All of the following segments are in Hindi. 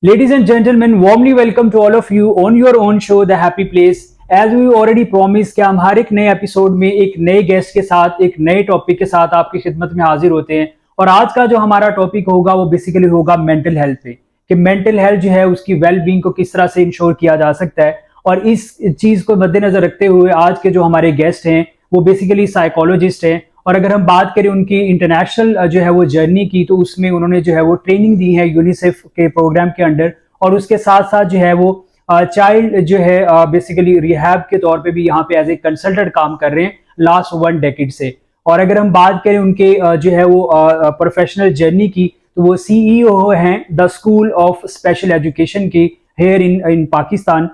Ladies and gentlemen, warmly welcome to all of you on your own show, The Happy Place. As we already promised कि हम हर एक नए एपिसोड में एक नए गेस्ट के साथ एक नए टॉपिक के साथ आपकी खिदमत में हाजिर होते हैं। और आज का जो हमारा टॉपिक होगा वो बेसिकली होगा मेंटल हेल्थ पे, कि मेंटल हेल्थ जो है उसकी वेल बींग को किस तरह से इंश्योर किया जा सकता है। और इस चीज़ को मद्देनजर रखते हुए आज के जो हमारे गेस्ट हैं वो बेसिकली साइकोलॉजिस्ट हैं। और अगर हम बात करें उनकी इंटरनेशनल जो है वो जर्नी की, तो उसमें उन्होंने जो है वो ट्रेनिंग दी है यूनिसेफ के प्रोग्राम के अंडर। और उसके साथ साथ जो है वो चाइल्ड जो है बेसिकली रिहैब के तौर पे भी यहाँ पे एज ए कंसल्टेंट काम कर रहे हैं लास्ट 1 डेकेड से। और अगर हम बात करें उनके जो है वो प्रोफेशनल जर्नी की, तो वो CEO हैं the school of special education की here in Pakistan.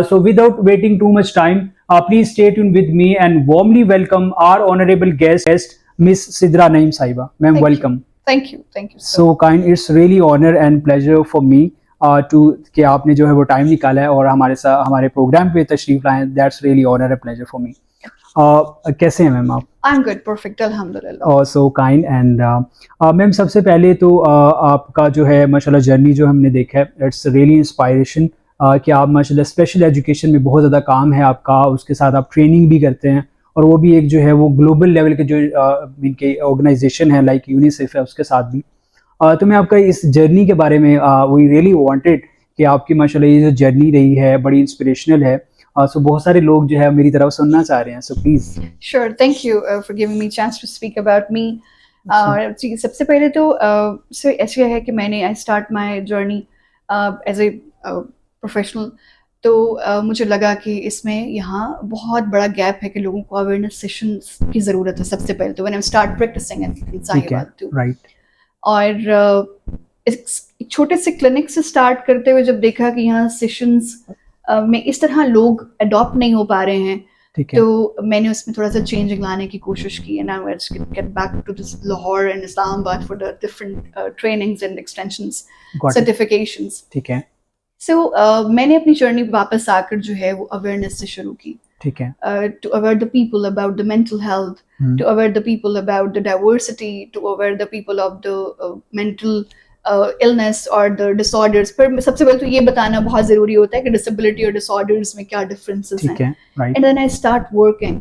So without waiting too much time, please stay tuned with me and warmly welcome our honorable guest, Miss Sidra Naeem Saiba. Ma'am, Thank you. welcome. Thank you. Thank you, sir. So kind, it's really honor and pleasure for me to कि आपने जो है वो टाइम निकाला है और हमारे साथ हमारे प्रोग्राम पे तशरीफ लाए। That's really honor and pleasure for me. कैसे हैं मैम आप? I'm good. Perfect. Alhamdulillah. So kind and ma'am, सबसे पहले तो आपका जो है माशाल्लाह जर्नी जो हमने देखा है, इट्स रियली इंस्पायरेशन कि आप माशाल्लाह स्पेशल एजुकेशन में बहुत ज़्यादा काम है आपका, उसके साथ आप ट्रेनिंग भी करते हैं। और वो भी एक जो है वो ग्लोबल लेवल के जो इनके ऑर्गेनाइजेशन है लाइक यूनिसेफ है उसके साथ भी। तो मैं आपका इस जर्नी के बारे में वी रियली वांटेड कि आपकी माशाल्लाह ये जो जर्नी रही है बड़ी इंस्पिरेशनल है। सो बहुत सारे लोग जो है मेरी तरफ सुनना चाह रहे हैं, so please. Sure. Thank you for giving me chance to speak about me. जी, सबसे पहले तो सर ऐसे है कि मैंने I start my journey as a professional. तो मुझे लगा कि इसमें यहाँ बहुत बड़ा गैप है कि लोगों को अवेयरनेस सेशंस की ज़रूरत है सबसे पहले तो when I start practicing in Sahiwal too. Right. और एक छोटे से क्लिनिक से स्टार्ट करते हुए जब देखा कि यहाँ सेशंस में इस तरह लोग अडॉप्ट नहीं हो पा रहे हैं, ठीक है। तो मैंने उसमें थोड़ा सा चेंजिंग लाने की कोशिश की and I was get back to this Lahore and Islamabad for the different trainings and extensions Got it. Certifications. ठीक है। सो मैंने अपनी जर्नी वापस आकर जो है वो अवेयरनेस से शुरू की, ठीक है। to aware the people about the mental health, to aware the people about the diversity, to aware the people of the mental illness or the disorders. पर सबसे पहले तो ये बताना बहुत ज़रूरी होता है कि disability और disorders में क्या differences हैं। ठीक है। Right. And then I start working.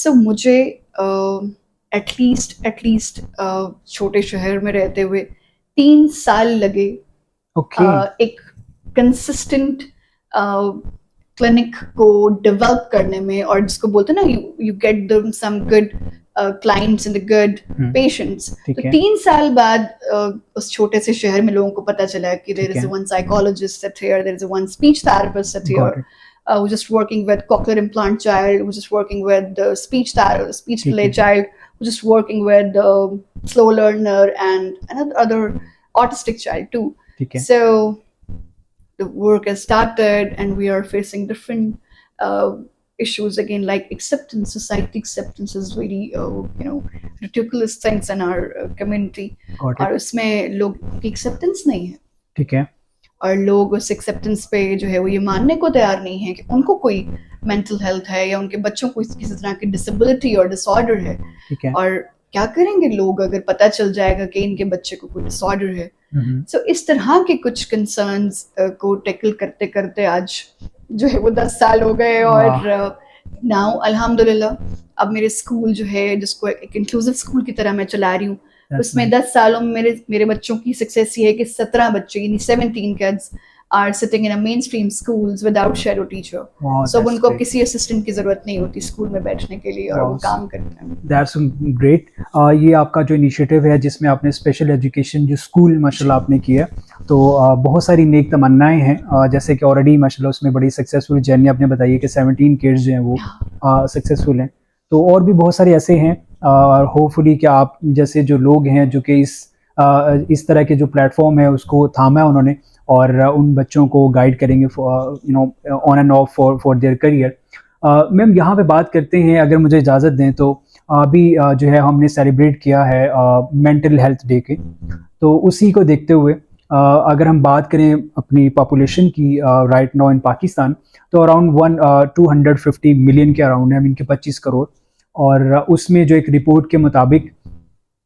So मुझे at least छोटे शहर में रहते हुए 3 साल लगे ओके। एक कंसिस्टेंट क्लिनिक को डेवलप करने में, और जिसको बोलते हैं ना you get them some good clients and the good patients. ठीक तो है। 3 साल बाद उस छोटे से शहर में लोगों को पता चला कि देयर ठीक इज है। One psychologist set here, there is one speech therapist set Got here, it. who's just working with cochlear implant child, who's just working with the speech ठीक delay है। child, who's just working with the slow learner and other autistic child too. ठीक है। So the work has started and we are facing different issues again, like acceptance. Society acceptance is very ridiculous things in our community. Got it. और उसमें लोग की acceptance नहीं है, ठीक है। और लोग उस एक्सेप्टेंस पे जो है वो ये मानने को तैयार नहीं है कि उनको कोई मेंटल हेल्थ है या उनके बच्चों को किसी तरह की डिसेबिलिटी और डिसऑर्डर है। ठीक है। और क्या करेंगे लोग अगर पता चल जाएगा कि इनके बच्चे को कोई डिसऑर्डर है। सो इस तरह के कुछ कंसर्न्स को टैकल करते करते आज जो है वो 10 साल हो गए। और नाउ अल्हम्दुलिल्लाह अब मेरे स्कूल जो है, जिसको एक इंक्लूसिव स्कूल की तरह मैं चला रही हूँ, उसमें 10 सालों में मेरे बच्चों की सक्सेस ये है कि 17 बच्चे यानी 17 kids are sitting in a mainstream schools without shadow teacher. Wow, So that's उनको great. किसी असिस्टेंट की जरूरत नहीं होती स्कूल में बैठने के लिए, और वो Wow. काम करते हैं। That's great. ये आपका जो इनिशिएटिव है जिसमें आपने स्पेशल एजुकेशन जो स्कूल माशाल्लाह आपने किया है, तो बहुत सारी नेक तमन्नाएं हैं। जैसे कि ऑलरेडी माशाल्लाह उसमें बड़ी सक्सेसफुल जर्नी आपने बताई है कि 17 किड्स जो हैं वो सक्सेसफुल हैं। तो और भी बहुत सारे ऐसे हैं, और होपफुली कि आप जैसे जो लोग हैं जो कि इस तरह के जो प्लेटफॉर्म है उसको थामा है उन्होंने, और उन बच्चों को गाइड करेंगे on end of for their career. Ma'am, यहाँ पे बात करते हैं, अगर मुझे इजाज़त दें तो अभी जो है हमने सेलिब्रेट किया है मेंटल हेल्थ डे के, तो उसी को देखते हुए अगर हम बात करें अपनी पॉपुलेशन की राइट नाउ इन पाकिस्तान, तो अराउंड 250 मिलियन के अराउंड है, इनके 25 करोड़। और उसमें जो एक रिपोर्ट के मुताबिक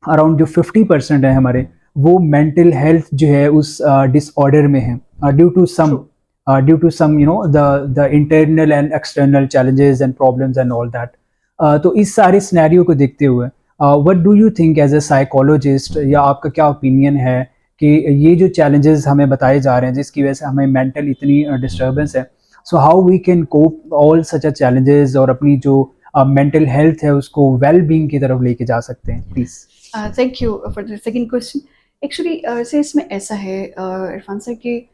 अराउंड जो 50% है हमारे वो मेंटल हेल्थ जो है उस डिसऑर्डर में है due to some you know the internal and external challenges and problems and all that. तो इस सारे सिनेरियो को देखते हुए what do you think as a psychologist, या आपका क्या ओपिनियन है कि ये जो चैलेंजेस हमें बताए जा रहे हैं जिसकी वजह से हमें मेंटल इतनी डिस्टर्बेंस है, so how we can cope all such a challenges और अपनी जो मेंटल हेल्थ है उसको वेल बीइंग की तरफ लेके जा सकते हैं, please. Thank you for the second question. Actually से इसमें ऐसा है इरफान सर कि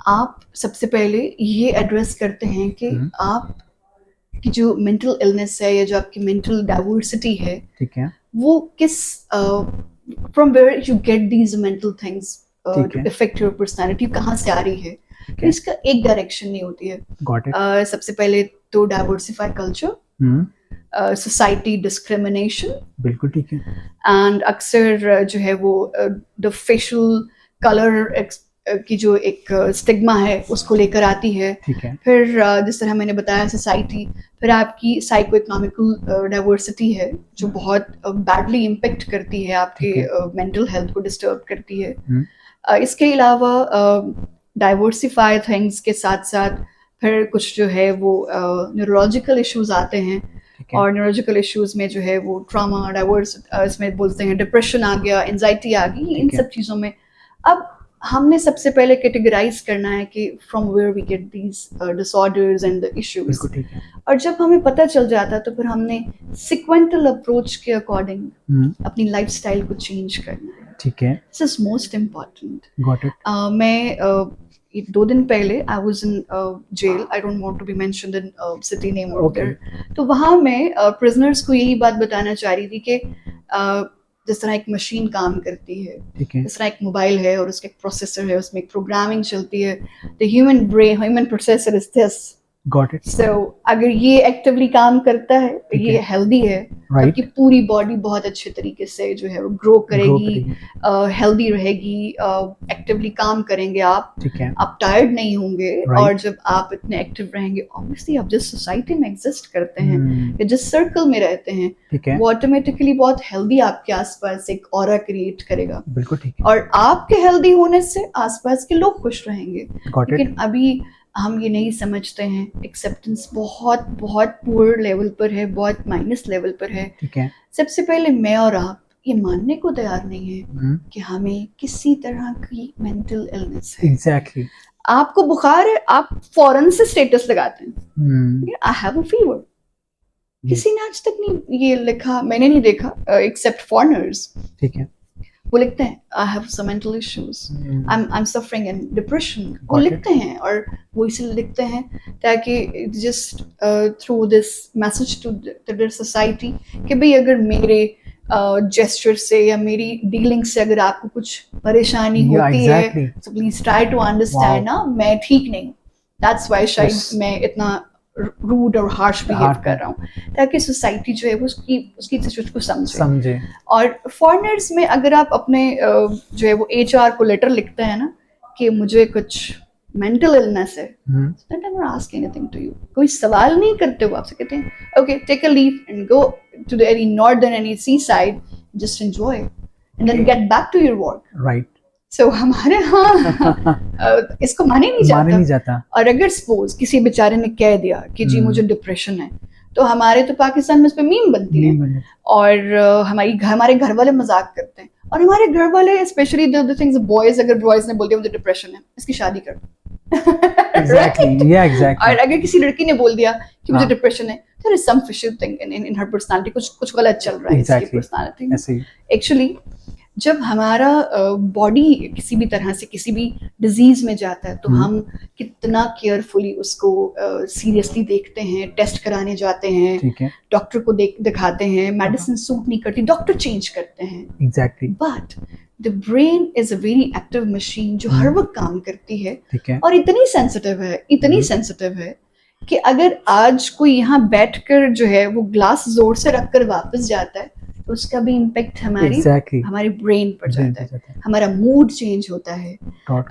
आप सबसे पहले ये एड्रेस करते हैं कि आप की जो मेंटल इलनेस है या जो आपकी मेंटल डाइवर्सिटी है, ठीक है, वो किस from where you get these mental things to effect your personality, कहाँ से आ रही है। तो इसका एक डायरेक्शन नहीं होती है। Got it. सबसे पहले तो डाइवर्सिफाई कल्चर, सोसाइटी डिस्क्रिमिनेशन, बिल्कुल ठीक है, एंड अक्सर जो है वो द फेशियल कलर की जो एक स्टिग्मा है उसको लेकर आती है। ठीक है, फिर जिस तरह मैंने बताया सोसाइटी, फिर आपकी साइको इकोनॉमिकल डाइवर्सिटी है जो बहुत बैडली इम्पेक्ट करती है आपके मेंटल हेल्थ को डिस्टर्ब करती है। इसके अलावा डाइवर्सिफाई थिंग्स के साथ साथ फिर कुछ जो है वो न्यूरोलॉजिकल इश्यूज आते हैं, और न्यूरोलॉजिकल इश्यूज में जो है वो ट्रॉमा, डाइवर्स, इसमें बोलते हैं डिप्रेशन आ गया, एंजाइटी आ गई, इन सब चीज़ों में अब हमने सबसे पहले कैटेगराइज करना है कि from where we get these disorders and the issues. और जब हमें पता चल जाता है तो फिर हमने सिक्वेंटल अप्रोच के अकॉर्डिंग अपनी लाइफस्टाइल को चेंज करना है। ठीक है, this is most important. Got it. मैं 2 दिन पहले I was in jail, I don't want to be mentioned in city name of there. तो वहाँ मैं प्रिजनर्स को यही बात बताना चाह रही थी कि जिस तरह एक मशीन काम करती है, जिस तरह एक मोबाइल है और उसका एक प्रोसेसर है, उसमें एक प्रोग्रामिंग चलती है, the human brain, human processor is this. Got it. So अगर ये एक्टिवली काम करता है तो ये हेल्दी है, आपकी पूरी बॉडी बहुत अच्छे तरीके से जो है वो ग्रो करेगी, हेल्दी रहेगी, एक्टिवली काम करेंगे आप टायर्ड नहीं होंगे। और जब आप इतने एक्टिव रहेंगे, ऑब्वियसली आप जिस सोसाइटी में एग्जिस्ट करते हैं या जिस सर्कल में रहते हैं वो ऑटोमेटिकली बहुत हेल्दी आपके आसपास एक ऑरा क्रिएट करेगा। बिल्कुल ठीक है। और आपके हेल्दी होने से आसपास के लोग खुश रहेंगे। लेकिन अभी हम ये नहीं समझते हैं, एक्सेप्टेंस बहुत बहुत पुअर लेवल पर है, बहुत माइनस लेवल पर है। ठीक है। सबसे पहले मैं और आप ये मानने को तैयार नहीं है कि हमें किसी तरह की मेंटल इलनेस है। एग्जैक्टली। आपको बुखार है, आप फौरन से स्टेटस लगाते हैं आई हैव अ फीवर। किसी ने आज तक नहीं ये लिखा, मैंने नहीं देखा एक्सेप्ट फॉरेनर्स। ठीक है, वो लिखते हैं I have some mental issues, I am suffering in depression. वो लिखते हैं, और वो इसलिए लिखते हैं ताकि just through this message to the society कि भाई अगर मेरे जेस्चर से या मेरी डीलिंग से अगर आपको कुछ परेशानी होती है तो प्लीज ट्राई टू अंडरस्टैंड ना, मैं ठीक नहीं, दैट्स व्हाई शायद मैं इतना रूड और हार्श बिहेव कर रहा हूँ, ताकि सोसाइटी जो है वो उसकी सिचुएशन को समझे। और फॉरेनर्स में अगर आप अपने जो है वो HR को लेटर लिखते हैं ना कि मुझे कुछ मेंटल इलनेस है, they never ask anything to you, कोई सवाल नहीं करते वो आपसे, कहते हैं okay take a leave and go to the any northern any seaside, just enjoy and then get back to your work. Right. So हमारे यहाँ इसको माने नहीं जाता। और अगर सपोज किसी बेचारे ने कह दिया कि जी मुझे डिप्रेशन है, तो हमारे तो पाकिस्तान में इस पे मीम बनती है, और हमारे घर वाले मजाक करते हैं, और हमारे घर वाले स्पेशली द थिंग्स बॉयज, अगर बॉयज ने बोल दिया मुझे डिप्रेशन है, इसकी शादी कर दो। Exactly. और अगर किसी लड़की ने बोल दिया कि मुझे डिप्रेशन है, there is some fishy thing in her personality, कुछ गलत चल रहा है इसकी पर्सनालिटी में। एक्चुअली जब हमारा बॉडी किसी भी तरह से किसी भी डिजीज में जाता है तो हम कितना केयरफुली उसको सीरियसली देखते हैं, टेस्ट कराने जाते हैं, डॉक्टर को दिखाते हैं, मेडिसिन सूट नहीं करती, डॉक्टर चेंज करते हैं। Exactly. But the brain is a very active machine जो हर वक्त काम करती है, और इतनी सेंसिटिव है कि अगर आज कोई यहाँ बैठकर जो है वो ग्लास जोर से रखकर वापस जाता है तो उसका भी इम्पेक्ट हमारी ब्रेन पर जाता है, हमारा मूड चेंज होता है,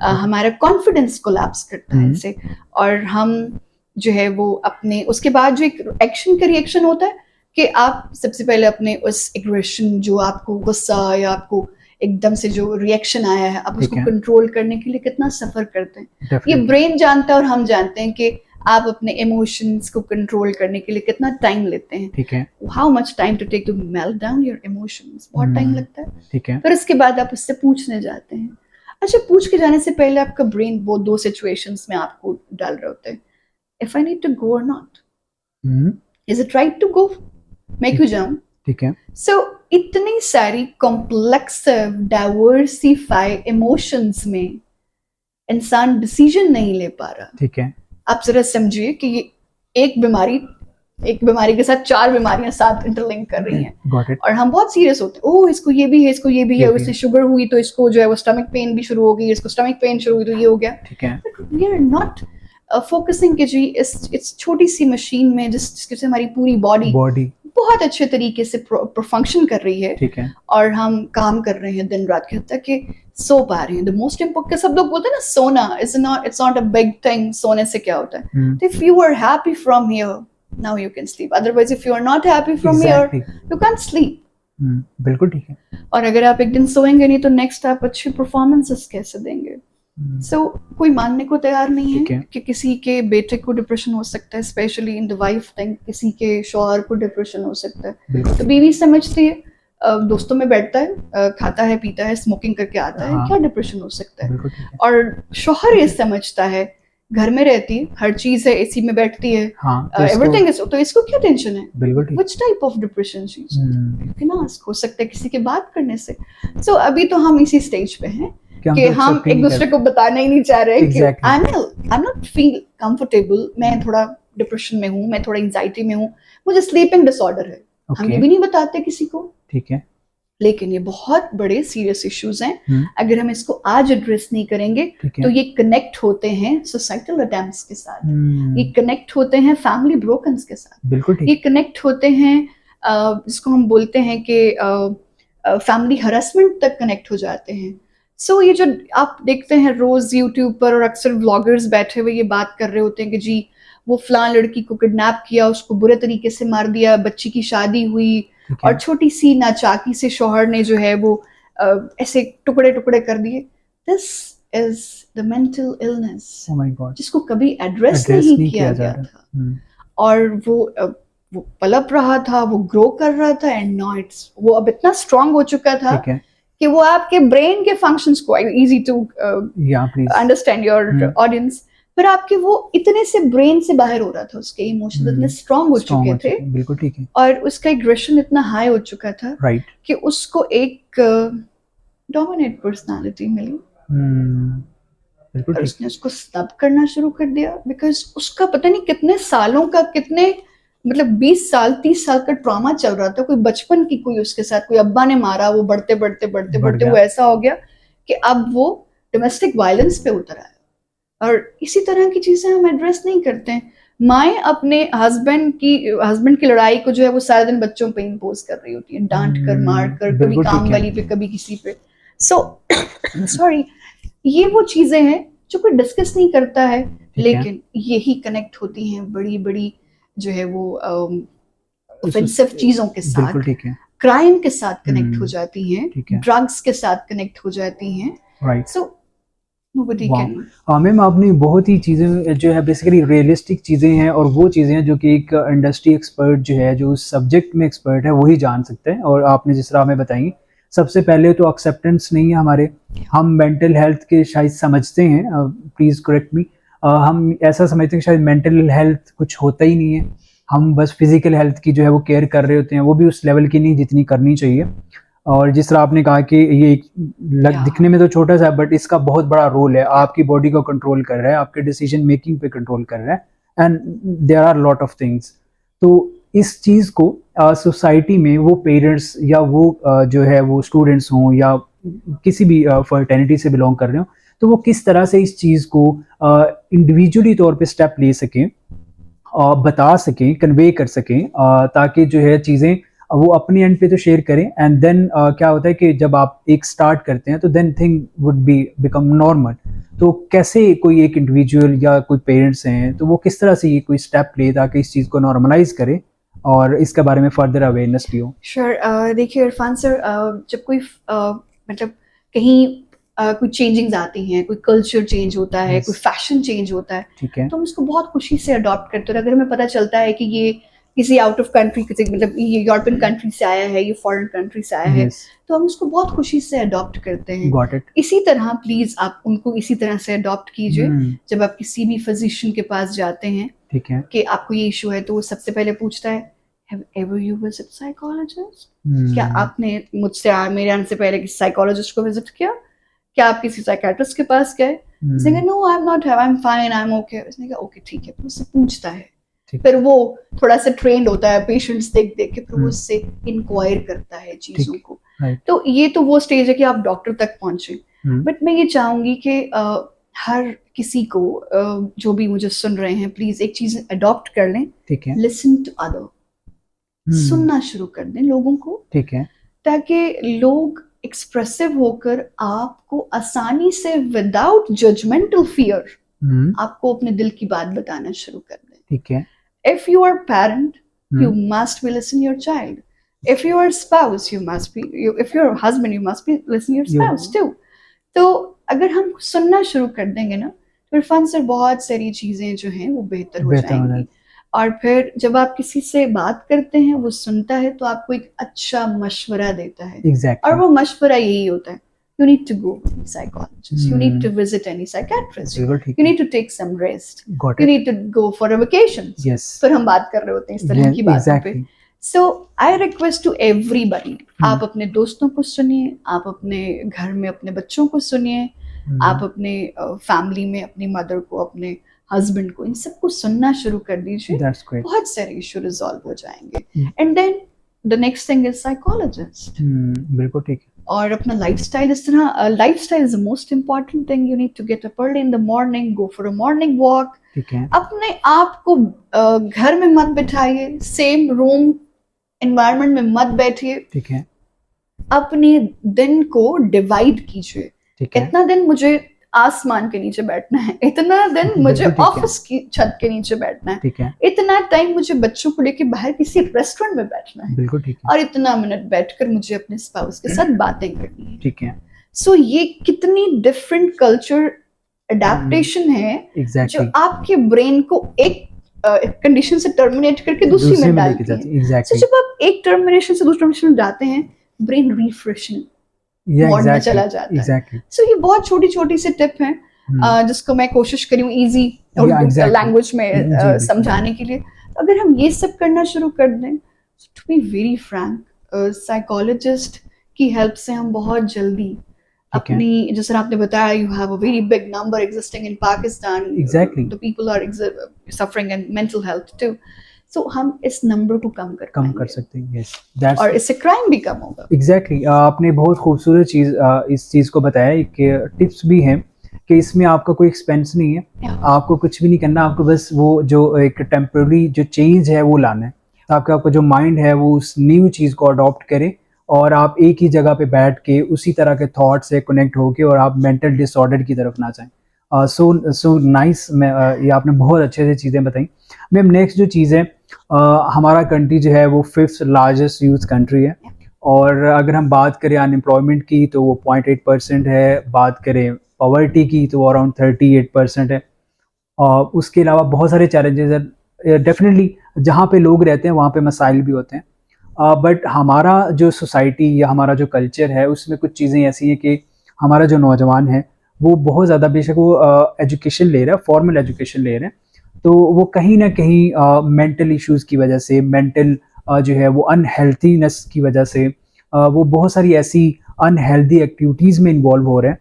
हमारा कॉन्फिडेंस कोलैप्स करता है इससे, और हम जो है वो अपने उसके बाद जो एक एक्शन का रिएक्शन होता है कि आप सबसे पहले अपने उस एग्रेशन, जो आपको गुस्सा या आपको एकदम से जो रिएक्शन आया है, आप ठीक उसको है। कंट्रोल करने के लिए कितना सफर करते हैं। ये डेफिनेटली। ब्रेन जानता है और हम जानते हैं कि आप अपने इमोशंस को कंट्रोल करने के लिए कितना टाइम लेते हैं। ठीक है। How much time to take to melt down your emotions, बहुत टाइम लगता है। ठीक है। फिर उसके बाद आप उससे पूछने जाते हैं। अच्छा, पूछ के जाने से पहले आपका ब्रेन वो दो सिचुएशंस में आपको डाल रहे होते हैं, if I need to go or not, is it right to go, मैं क्यों जाऊं। ठीक है। सो इतनी सारी कॉम्प्लेक्स डाइवर्सिफाई इमोशंस में इंसान डिसीजन नहीं ले पा रहा। ठीक है। आप जरा समझिए कि ये एक बीमारी के साथ 4 बीमारियां साथ इंटरलिंक कर रही हैं, गॉट इट। और हम बहुत सीरियस होते हैं, ओह इसको ये भी है, इसको ये भी है, ये भी उससे है। शुगर हुई तो इसको जो है वो स्टमक पेन भी शुरू हो गई, इसको स्टमक पेन शुरू हुई तो ये हो गया। ठीक है। वी आर नॉट फोकसिंग कि जी इस छोटी सी मशीन में जिसके से हमारी पूरी बॉडी बहुत अच्छे तरीके से फंक्शन कर रही है। ठीक है। और हम काम कर रहे हैं दिन रात, कहता कि सो पा रहे हैं। द मोस्ट इम्पोर्टेंट, सब लोग बोलते हैं ना, सोना it's not a big thing, सोने से क्या होता है। तो if you are happy from here, now you can sleep, otherwise if you are not happy from here, you can sleep. बिल्कुल ठीक है। और अगर आप एक दिन सोएंगे नहीं तो नेक्स्ट आप अच्छी परफॉर्मेंसेस कैसे देंगे। सो कोई मानने को तैयार नहीं है कि किसी के बेटे को डिप्रेशन हो सकता है, specially in the wife thing, किसी के शौहर को डिप्रेशन हो सकता है। तो बीवी समझती है, दोस्तों में बैठता है, खाता है पीता है, स्मोकिंग करके आता है, क्या डिप्रेशन हो सकता है। और शौहर ये समझता है, घर में रहती है, हर चीज है, एसी में बैठती है, एवरीथिंग इज, तो इसको क्या टेंशन है, which type of depression she is, you can ask, हो सकता है किसी के बात करने से। सो अभी तो हम इसी स्टेज पे हैं कि हम एक दूसरे को बताना ही नहीं चाह रहे कि आई एम नॉट फील कंफर्टेबल, मैं थोड़ा डिप्रेशन में हूँ, मैं थोड़ा एंजाइटी में हूँ, मुझे स्लीपिंग डिसऑर्डर है। हम ये भी नहीं बताते किसी को। ठीक है। लेकिन ये बहुत बड़े सीरियस इश्यूज हैं। अगर हम इसको आज एड्रेस नहीं करेंगे तो ये कनेक्ट होते हैं सोसाइटल अटेम्प्ट्स के साथ, ये कनेक्ट होते हैं फैमिली ब्रोकन्स के साथ, बिल्कुल ये कनेक्ट होते हैं जिसको हम बोलते हैं कि फैमिली हरासमेंट तक कनेक्ट हो जाते हैं। सो ये जो आप देखते हैं रोज यूट्यूब पर, और अक्सर व्लॉगर्स बैठे हुए ये बात कर रहे होते हैं कि जी वो फलां लड़की को किडनैप किया, उसको बुरे तरीके से मार दिया, बच्ची की शादी हुई, और छोटी सी नाचाकी से शौहर ने जो है वो ऐसे टुकड़े टुकड़े कर दिए। This is the mental illness जिसको कभी एड्रेस नहीं किया गया था, और वो पलप रहा था, वो ग्रो कर रहा था, एंड नाउ इट्स, वो अब इतना स्ट्रांग हो चुका था कि वो आपके ब्रेन के फंक्शंस को, easy to understand your audience, पर आपके वो इतने से ब्रेन से बाहर हो रहा था, उसके इमोशंस इतने स्ट्रांग हो चुके थे, बिल्कुल ठीक है, और उसका एग्रेशन इतना हाई हो चुका था कि उसको एक डोमिनेट पर्सनालिटी मिली, और उसने उसको स्नब करना शुरू कर दिया, बिकॉज उसका पता नहीं कितने सालों का, कितने मतलब 20 साल 30 साल का ट्रॉमा चल रहा था, कोई बचपन की कोई उसके साथ कोई अब्बा ने मारा, वो बढ़ते बढ़ते बढ़ते बढ़ते वो ऐसा हो गया कि अब वो डोमेस्टिक वायलेंस पे उतर आया। और इसी तरह की चीजें हम एड्रेस नहीं करते हैं। माएँ अपने हस्बैंड की लड़ाई को जो है वो सारा दिन बच्चों पे इम्पोज कर रही होती है, डांट कर, मार कर, कभी काम वाली पे, कभी किसी पे। सो सॉरी, ये वो चीजें हैं जो कोई डिस्कस नहीं करता है, लेकिन यही कनेक्ट होती हैं बड़ी बड़ी जो है वो ऑफेंसिव चीजों के साथ, क्राइम के साथ कनेक्ट हो जाती हैं, ड्रग्स के साथ कनेक्ट हो जाती हैं। सो मैम आपने बहुत ही चीज़ें जो है बेसिकली रियलिस्टिक चीज़ें हैं, और वो चीज़ें हैं जो कि एक इंडस्ट्री एक्सपर्ट जो है, जो उस सब्जेक्ट में एक्सपर्ट है, वही जान सकते हैं। और आपने जिस तरह हमें बताई, सबसे पहले तो एक्सेप्टेंस नहीं है हमारे, हम मेंटल हेल्थ के शायद समझते हैं, प्लीज़ करेक्ट मी, हम ऐसा समझते हैं कि शायद मेंटल हेल्थ कुछ होता ही नहीं है, हम बस फिजिकल हेल्थ की जो है वो केयर कर रहे होते हैं, वो भी उस लेवल की नहीं जितनी करनी चाहिए। और जिस तरह आपने कहा कि ये दिखने में तो छोटा सा, बट इसका बहुत बड़ा रोल है, आपकी बॉडी को कंट्रोल कर रहा है, आपके डिसीजन मेकिंग पे कंट्रोल कर रहा है, and there are lot of things. तो इस चीज़ को सोसाइटी में वो पेरेंट्स या वो जो है वो स्टूडेंट्स हों या किसी भी फर्टर्निटी से बिलोंग कर रहे हो, तो वो किस तरह से इस चीज़ को इंडिविजुअली तौर पे स्टेप ले सकें, बता सकें, कन्वे कर सकें, ताकि जो है चीज़ें वो अपने एंड पे तो शेयर करें, एंड देन क्या होता है कि जब आप एक स्टार्ट करते हैं तो then thing would be become normal. तो कैसे कोई एक इंडिविजुअल या कोई पेरेंट्स हैं तो वो किस तरह से ये कोई स्टेप ले ताकि इस चीज़ को नॉर्मलाइज करे और इसके बारे में फर्दर अवेयरनेस भी हो? श्योर, देखिए इरफान सर, जब कोई मतलब कहीं कोई चेंजिंग्स आती हैं, कोई कल्चर चेंज होता है, Yes. कोई फैशन चेंज होता है, ठीक है। तो हम उसको बहुत खुशी से अडॉप्ट करते हैं। और अगर हमें पता चलता है कि ये किसी आउट ऑफ कंट्री, किसी मतलब ये यूरोपियन कंट्री से आया है, ये फॉरेन कंट्री से आया है, यस, तो हम उसको बहुत खुशी से अडॉप्ट करते हैं। Got it. इसी तरह प्लीज आप उनको इसी तरह से अडॉप्ट कीजिए। हम्म, जब आप किसी भी फिजिशियन के पास जाते हैं ठीक है। कि आपको ये इशू है, तो वो सबसे पहले पूछता है, have ever you visit psychologist? क्या हम्म, आपने मेरे आने से पहले किसी साइकोलॉजिस्ट को विजिट किया? क्या आप किसी साइकियाट्रिस्ट के पास गए? उसने कहा no, I am not, I am fine, I am okay. उसने कहा ओके ठीक है, फिर उससे पूछता है, ठीक। फिर वो थोड़ा सा ट्रेंड होता है पेशेंट्स देख देख के, फिर वो उससे इंक्वायर करता है चीजों ठीक, को। right. तो ये तो वो स्टेज है कि आप डॉक्टर तक पहुंचे। बट मैं ये चाहूंगी कि हर किसी को जो भी मुझे सुन रहे हैं, प्लीज एक चीज अडॉप्ट कर लें, ठीक है। लिसन टू अदर, सुनना शुरू कर दें लोगों को, ठीक है। ताकि लोग एक्सप्रेसिव होकर आपको आसानी से विदाउट जजमेंटल फियर आपको अपने दिल की बात बताना शुरू कर दें। ठीक है। If you are parent, you must be listening your child. If you are spouse, you must be. If you're a husband, you must be listening your spouse too. तो अगर हम सुनना शुरू कर देंगे ना, तो इरफान सर बहुत सारी चीजें जो हैं वो बेहतर हो जाएंगी। और फिर जब आप किसी से बात करते हैं, वो सुनता है तो आपको एक अच्छा मशवरा देता है। Exactly. और वो मशवरा यही होता है, you need to go to a psychologist, you need to visit any psychiatrist, you need to take some rest, you need to go for a vacation. Yes. फिर हम बात कर रहे होते हैं इस तरह की बातों पे। So I request to everybody, आप अपने दोस्तों को सुनिए, आप अपने घर में अपने बच्चों को सुनिए, आप अपने फैमिली में अपनी मदर को, अपने हस्बैंड को, इन सबको सुनना शुरू कर दीजिए। बहुत सारे इशू रिजॉल्व हो जाएंगे। And then the next thing is psychologist. बिल्कुल ठीक है। और अपना लाइफस्टाइल इस तरह, lifestyle is the most important thing. You need to get up early in the morning, go for a morning walk. ठीक है। अपने आप को घर में मत बिठाइए, सेम रूम एनवायरनमेंट में मत बैठिए। ठीक है। अपने दिन को डिवाइड कीजिए। ठीक है। इतना दिन मुझे आसमान के नीचे बैठना है, इतना दिन मुझे ऑफिस की छत के नीचे बैठना है, ठीक है। इतना टाइम मुझे बच्चों को लेके बाहर किसी रेस्टोरेंट में बैठना है, बिल्कुल ठीक है। और इतना मिनट बैठकर मुझे अपने स्पाउस के साथ बातें करनी है। ठीक है। सो ये कितनी डिफरेंट कल्चर अडेप्टेशन है, जो आपके ब्रेन को एक कंडीशन से टर्मिनेट करके दूसरी में डालती है। So, जब आप एक टर्मिनेशन से दूसरी टर्मिनेशन में जाते हैं, ब्रेन रिफ्रेशिंग मोड में चला जाता है। सो ये बहुत छोटी छोटी सी टिप है जिसको मैं कोशिश करी हूँ इजी लैंग्वेज में समझाने के लिए। अगर हम ये सब करना शुरू कर दें, to be very frank, psychologist की हेल्प से हम बहुत जल्दी अपनी, जैसे आपने बताया, you have a very big number existing in Pakistan, the people are suffering in mental health too. So हम इस नंबर को कम कर सकते हैं। yes, और इससे क्राइम भी कम होगा। एग्जैक्टली आपने बहुत खूबसूरत चीज़ इस चीज़ को बताया कि टिप्स भी हैं कि इसमें आपका कोई एक्सपेंस नहीं है, आपको कुछ भी नहीं करना, आपको बस वो जो एक टेम्पररी जो चेंज है वो लाना है, ताकि आपका जो माइंड है वो उस न्यू चीज़ को अडॉप्ट करे और आप एक ही जगह पे बैठ के उसी तरह के थॉट से कनेक्ट होके और आप मेंटल डिसऑर्डर की तरफ ना जाएं। So nice. मैं ये आपने बहुत अच्छे से चीज़ें बताई। मैम नेक्स्ट जो चीज़ है, हमारा कंट्री जो है वो 5th लार्जेस्ट यूथ कंट्री है, और अगर हम बात करें अनएम्प्लॉयमेंट की तो वो 0.8% है, बात करें पॉवर्टी की तो अराउंड 38% है, और उसके अलावा बहुत सारे चैलेंजेस हैं। डेफिनेटली जहाँ पे लोग रहते हैं वहाँ पे मसाइल भी होते हैं, बट हमारा जो सोसाइटी या हमारा जो कल्चर है उसमें कुछ चीज़ें ऐसी हैं कि हमारा जो नौजवान है वो बहुत ज़्यादा, बेशक वो एजुकेशन ले रहा है, फॉर्मल एजुकेशन ले रहे हैं, तो वो कहीं ना कहीं मेंटल इश्यूज़ की वजह से, मेंटल जो है वो अनहेल्थीनेस की वजह से वो बहुत सारी ऐसी अनहेल्दी एक्टिविटीज़ में इन्वॉल्व हो रहे हैं,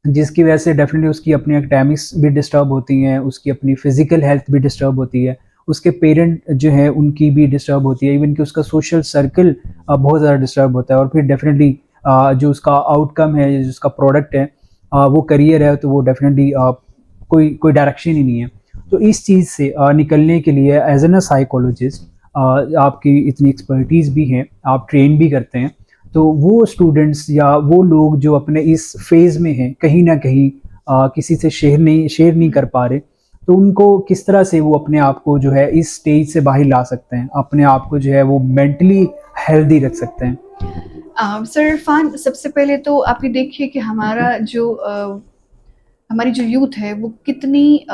जिसकी वजह से डेफिनेटली उसकी अपनी एकेडमिक्स भी डिस्टर्ब होती हैं, उसकी अपनी फिज़िकल हेल्थ भी डिस्टर्ब होती है, उसके पेरेंट जो है उनकी भी डिस्टर्ब होती है, इवन कि उसका सोशल सर्कल बहुत ज़्यादा डिस्टर्ब होता है, और फिर डेफिनेटली जो उसका आउटकम है, जो उसका प्रोडक्ट है, वो करियर है, तो वो डेफिनेटली कोई डायरेक्शन ही नहीं है। तो इस चीज़ से निकलने के लिए एज एन अ साइकोलॉजिस्ट आपकी इतनी एक्सपर्टीज़ भी है, आप ट्रेन भी करते हैं, तो वो स्टूडेंट्स या वो लोग जो अपने इस फेज़ में हैं, कहीं ना कहीं किसी से शेयर नहीं कर पा रहे, तो उनको किस तरह से वो अपने आप को जो है इस स्टेज से बाहर ला सकते हैं, अपने आप को जो है वो मेंटली हेल्दी रख सकते हैं? सर इरफान, सबसे पहले तो आप ये देखिए कि हमारी जो यूथ है वो कितनी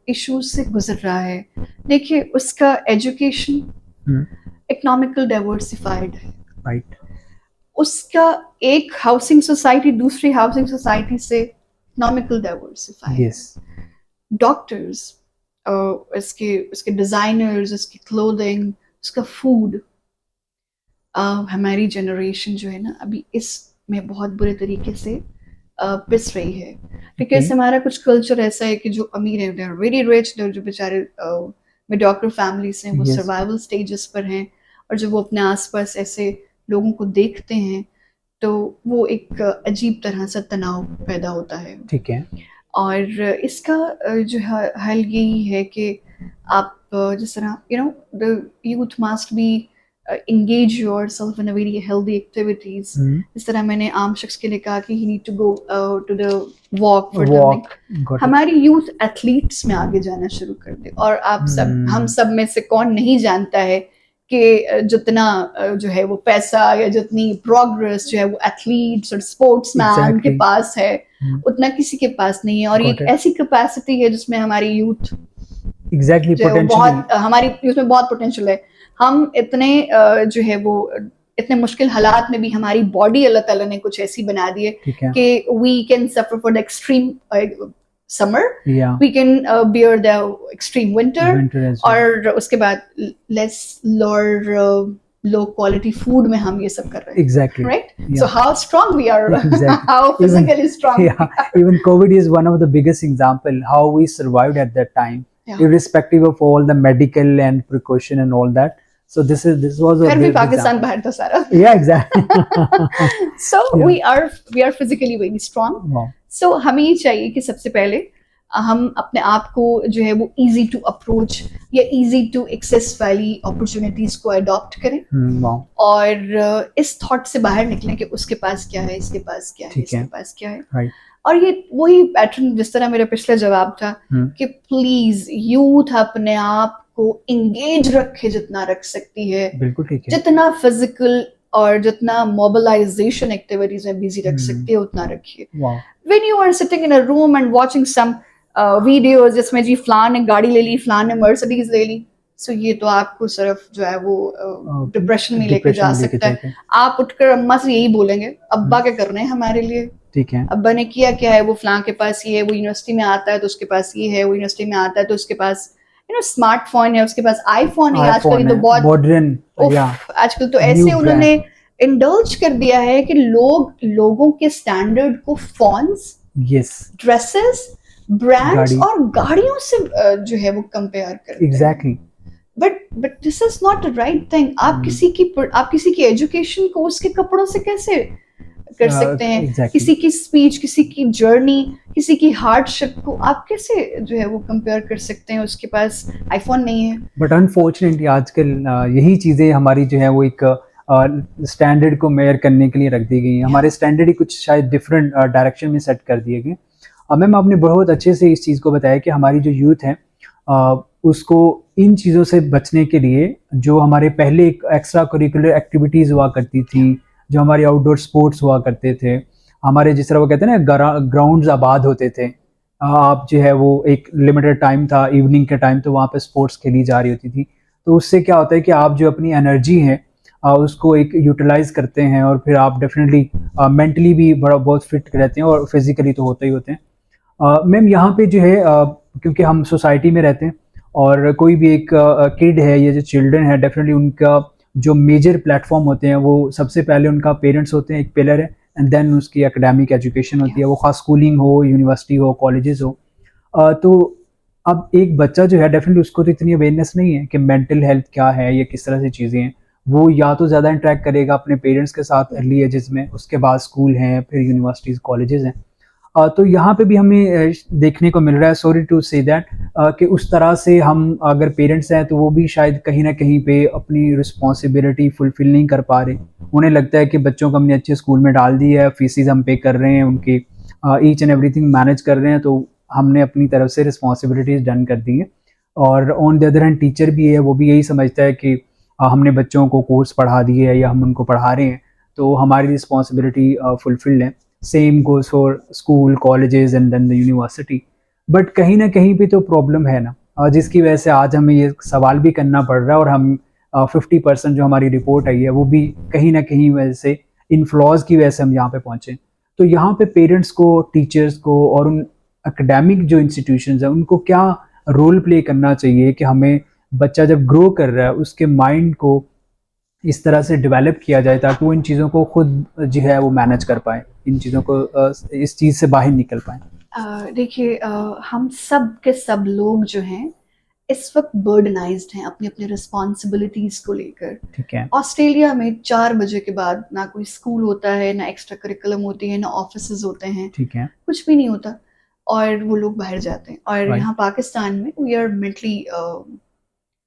इश्यूज से गुजर रहा है। देखिए, उसका एजुकेशन इकोनॉमिकल डाइवर्सिफाइड है, राइट। उसका एक हाउसिंग सोसाइटी दूसरी हाउसिंग सोसाइटी से इकोनॉमिकल डाइवर्सिफाइड। यस। डॉक्टर्स, इसके उसके डिजाइनर्स, उसकी क्लोथिंग, उसका फूड। हमारी जनरेशन जो है ना अभी इसमें बहुत बुरे तरीके से पिस रही है, बिकॉज हमारा कुछ कल्चर ऐसा है कि जो अमीर है दे आर वेरी रिच, जो बेचारे मिडियोक्र फैमिली से हैं वो Yes. सर्वाइवल स्टेजेस पर हैं, और जब वो अपने आसपास ऐसे लोगों को देखते हैं तो वो एक अजीब तरह से तनाव पैदा होता है। ठीक है। और इसका जो हल यही है कि आप जिस तरह the youth must be engage yourself in a very healthy activities. इस तरह मैंने आम शख्स के लिए कहा कि he need to go to the walk for the हमारी यूथ एथलीट्स में आगे जाना शुरू कर दे। और आप सब हम सब में से कौन नहीं जानता है कि जितना जो है वो पैसा या जितनी प्रोग्रेस जो है वो एथलीट्स और स्पोर्ट्समैन के पास है उतना किसी के पास नहीं है। और ये एक ऐसी कैपेसिटी है जिसमें हमारी यूथ हमारी यूथ में बहुत पोटेंशियल है। हम इतने जो है वो इतने मुश्किल हालात में भी हमारी बॉडी अल्लाह ताला ने कुछ ऐसी बना दी है कि we can suffer for the extreme summer, we can bear the extreme winter, और उसके बाद less lower low quality food में हम ये सब कर रहे हैं। Exactly. Right? Yeah. So how strong we are, exactly. How physically strong. Yeah. Even COVID is one of the biggest example how we survived at that time, irrespective of all the medical and precaution and all that. So this was a big Pakistan bahar tha sara. Yeah, exactly. So we are physically very strong. Wow. So हमें ये चाहिए कि सबसे पहले हम अपने आप को जो है वो easy to approach या easy to access वाली opportunities को adopt करें। wow. और इस thought से बाहर निकलें कि उसके पास क्या है, इसके पास क्या है, इसके पास क्या है। right. और ये वही पैटर्न जिस तरह मेरा पिछला जवाब था कि प्लीज यूथ अपने आप को इंगेज रखे जितना रख सकती है, बिल्कुल ठीक है, जितना फिजिकल और जितना मोबिलाइजेशन एक्टिविटीज में बिजी रख सकती है उतना रखिए। When you are sitting in a room and watching some videos जिसमें जी फलान ने गाड़ी ले ली, फलान ने मर्सिडीज ले ली, सो ये तो आपको सिर्फ जो है वो डिप्रेशन में लेके जा सकता है। आप उठकर अम्मा से यही बोलेंगे, अब्बा क्या कर रहे हैं हमारे लिए, ठीक है, अब्बा ने किया क्या है, वो फलां के पास ये है, वो यूनिवर्सिटी में आता है तो उसके पास ये है, वो यूनिवर्सिटी में आता है तो उसके पास स्मार्टफोन है, उसके पास आईफोन है। आजकल तो बहुत मॉडर्न, आजकल तो ऐसे उन्होंने इंडल्ज कर दिया है कि लोगों के स्टैंडर्ड को फोन्स, ड्रेसेस, ब्रांड्स और गाड़ियों से जो है वो कंपेयर करते हैं। Exactly. But this is not the right thing. आप किसी की एजुकेशन को उसके कपड़ों से कैसे कर सकते हैं? exactly. किसी की स्पीच, किसी की जर्नी, किसी की हार्डशिप को आप कैसे जो है वो कंपेयर कर सकते हैं? उसके पास आईफोन नहीं है। बट अनफॉर्चुनेटली आजकल यही चीज़ें हमारी जो है वो एक स्टैंडर्ड को मेयर करने के लिए रख दी गई हैं। हमारे स्टैंडर्ड ही कुछ शायद डिफरेंट डायरेक्शन में सेट कर दिए गए। मैम आपने बहुत अच्छे से इस चीज़ को बताया कि हमारी जो यूथ है उसको इन चीज़ों से बचने के लिए जो हमारे पहले एक एक्स्ट्रा करिकुलर एक्टिविटीज़ हुआ करती थी, जो हमारे आउटडोर स्पोर्ट्स हुआ करते थे, हमारे जिस तरह वो कहते हैं ना ग्राउंड्स आबाद होते थे, आप जो है वो एक लिमिटेड टाइम था इवनिंग के टाइम, तो वहाँ पे स्पोर्ट्स खेली जा रही होती थी। तो उससे क्या होता है कि आप जो अपनी एनर्जी है उसको एक यूटिलाइज करते हैं और फिर आप डेफिनेटली मेंटली भी बहुत फिट रहते हैं और फिजिकली तो होते ही होते हैं। मैम यहाँ पे जो है क्योंकि हम सोसाइटी में रहते हैं और कोई भी एक किड है या जो चिल्ड्रन है, डेफिनेटली उनका जो मेजर प्लेटफॉर्म होते हैं वो सबसे पहले उनका पेरेंट्स होते हैं, एक पिलर है, एंड देन उसकी एकेडमिक एजुकेशन होती है, वो खास स्कूलिंग हो, यूनिवर्सिटी हो, कॉलेजेस हो। तो अब एक बच्चा जो है डेफिनेटली उसको तो इतनी अवेयरनेस नहीं है कि मेंटल हेल्थ क्या है या किस तरह से चीज़ें हैं। वो या तो ज़्यादा इंटरेक्ट करेगा अपने पेरेंट्स के साथ अर्ली एजेस में, उसके बाद स्कूल हैं, फिर यूनिवर्सिटीज़, कॉलेजेस हैं। तो यहाँ पे भी हमें देखने को मिल रहा है, सॉरी टू से दैट, कि उस तरह से हम अगर पेरेंट्स हैं तो वो भी शायद कहीं ना कहीं पे अपनी रिस्पॉन्सिबिलिटी फुलफिल नहीं कर पा रहे। उन्हें लगता है कि बच्चों को हमने अच्छे स्कूल में डाल दी है, फीसिस हम पे कर रहे हैं, उनके ईच एंड एवरीथिंग मैनेज कर रहे हैं, तो हमने अपनी तरफ से रिस्पॉन्सिबिलिटीज़ डन कर दी है। और on the other hand teacher भी है, वो भी यही समझता है कि हमने बच्चों को कोर्स पढ़ा दिए है या हम उनको पढ़ा रहे हैं तो हमारी रिस्पॉन्सिबिलिटी फुलफिल्ड है। Same goes for school, colleges and then the university. But कहीं ना कहीं पे तो प्रॉब्लम है ना, जिसकी वजह से आज हमें ये सवाल भी करना पड़ रहा है, और हम 50% जो हमारी रिपोर्ट आई है वो भी कहीं ना कहीं वजह से, इन फ्लॉज की वजह से हम यहाँ पे पहुँचे। तो यहाँ पे पेरेंट्स को, टीचर्स को और उन एकेडमिक जो इंस्टीट्यूशंस हैं उनको क्या रोल प्ले करना चाहिए कि हमें बच्चा जब ग्रो कर रहा है उसके माइंड को इस तरह से डेवलप किया जाए ताकि वो इन चीज़ों को खुद जो है वो मैनेज कर पाए, इन चीज़ों को इस चीज़ से बाहर निकल पाए। देखिए, हम सब के सब लोग जो हैं इस वक्त बर्डनाइज्ड हैं अपनी अपनी रिस्पॉन्सिबिलिटीज को लेकर। ठीक है। ऑस्ट्रेलिया में 4 बजे के बाद ना कोई स्कूल होता है, ना एक्स्ट्रा करिकुलम होती है, ना ऑफिसेज होते हैं, ठीक है। कुछ भी नहीं होता, और वो लोग बाहर जाते हैं। और Right. यहाँ पाकिस्तान में we are mentally